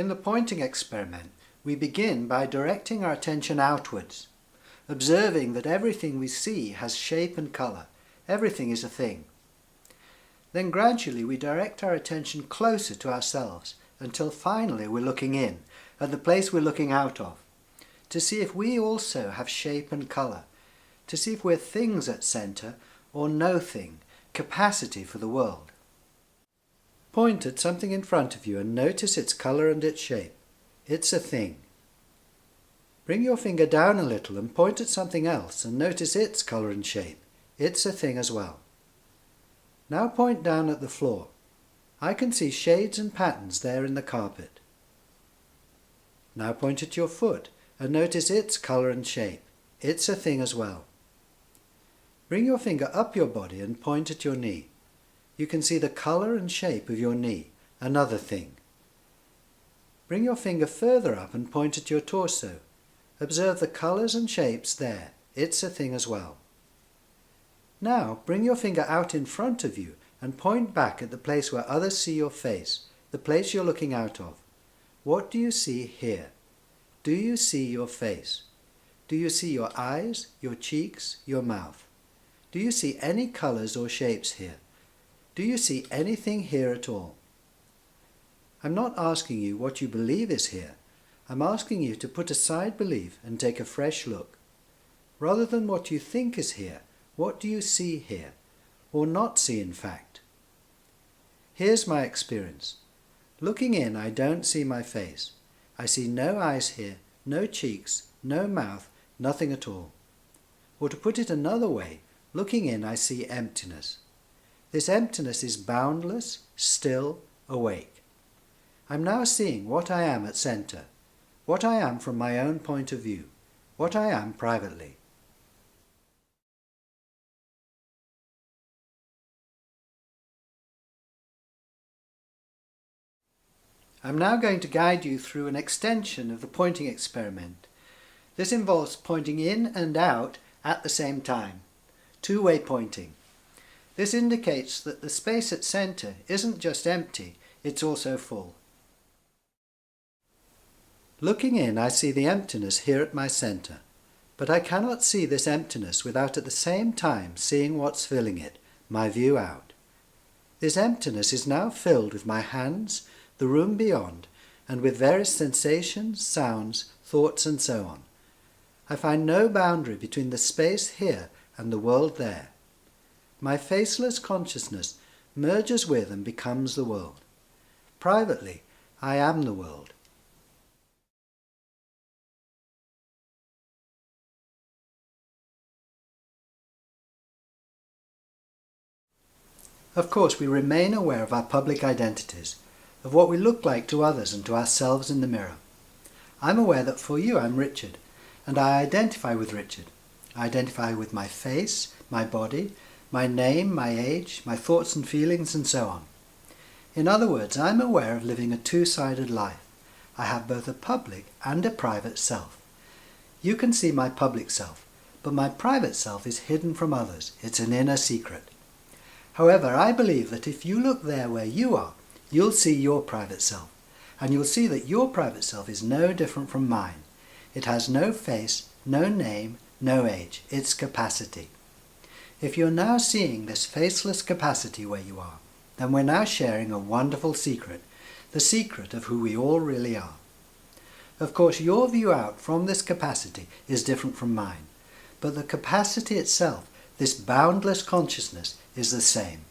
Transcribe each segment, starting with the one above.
In the pointing experiment, we begin by directing our attention outwards, observing that everything we see has shape and colour. Everything is a thing. Then gradually we direct our attention closer to ourselves until finally we're looking in, at the place we're looking out of, to see if we also have shape and colour, to see if we're things at centre or no thing, capacity for the world. Point at something in front of you and notice its colour and its shape. It's a thing. Bring your finger down a little and point at something else and notice its colour and shape. It's a thing as well. Now point down at the floor. I can see shades and patterns there in the carpet. Now point at your foot and notice its colour and shape. It's a thing as well. Bring your finger up your body and point at your knee. You can see the colour and shape of your knee, another thing. Bring your finger further up and point at your torso. Observe the colours and shapes there. It's a thing as well. Now bring your finger out in front of you and point back at the place where others see your face, the place you're looking out of. What do you see here? Do you see your face? Do you see your eyes, your cheeks, your mouth? Do you see any colours or shapes here? Do you see anything here at all? I'm not asking you what you believe is here. I'm asking you to put aside belief and take a fresh look. Rather than what you think is here, what do you see here? Or not see, in fact? Here's my experience. Looking in, I don't see my face. I see no eyes here, no cheeks, no mouth, nothing at all. Or to put it another way, looking in, I see emptiness. This emptiness is boundless, still, awake. I'm now seeing what I am at centre, what I am from my own point of view, what I am privately. I'm now going to guide you through an extension of the pointing experiment. This involves pointing in and out at the same time, two-way pointing. This indicates that the space at centre isn't just empty, it's also full. Looking in, I see the emptiness here at my centre, but I cannot see this emptiness without at the same time seeing what's filling it, my view out. This emptiness is now filled with my hands, the room beyond, and with various sensations, sounds, thoughts and so on. I find no boundary between the space here and the world there. My faceless consciousness merges with and becomes the world. Privately, I am the world. Of course, we remain aware of our public identities, of what we look like to others and to ourselves in the mirror. I'm aware that for you I'm Richard, and I identify with Richard. I identify with my face, my body, my name, my age, my thoughts and feelings, and so on. In other words, I'm aware of living a two-sided life. I have both a public and a private self. You can see my public self, but my private self is hidden from others. It's an inner secret. However, I believe that if you look there where you are, you'll see your private self, and you'll see that your private self is no different from mine. It has no face, no name, no age. It's capacity. If you're now seeing this faceless capacity where you are, then we're now sharing a wonderful secret, the secret of who we all really are. Of course, your view out from this capacity is different from mine, but the capacity itself, this boundless consciousness, is the same.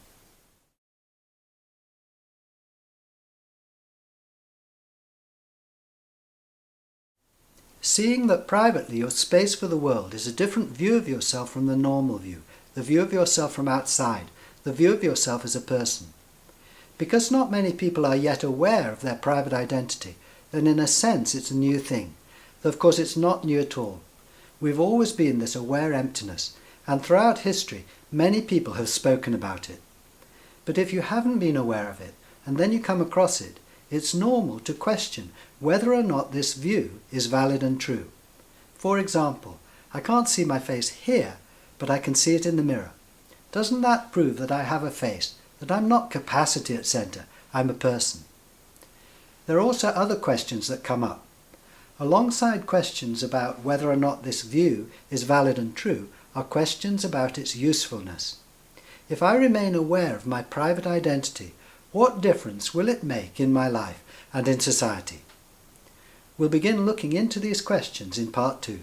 Seeing that privately your space for the world is a different view of yourself from the normal view, the view of yourself from outside, the view of yourself as a person. Because not many people are yet aware of their private identity, then in a sense it's a new thing. Though of course it's not new at all. We've always been this aware emptiness, and throughout history many people have spoken about it. But if you haven't been aware of it, and then you come across it, it's normal to question whether or not this view is valid and true. For example, I can't see my face here, but I can see it in the mirror. Doesn't that prove that I have a face, that I'm not capacity at centre, I'm a person? There are also other questions that come up. Alongside questions about whether or not this view is valid and true are questions about its usefulness. If I remain aware of my private identity, what difference will it make in my life and in society? We'll begin looking into these questions in part 2.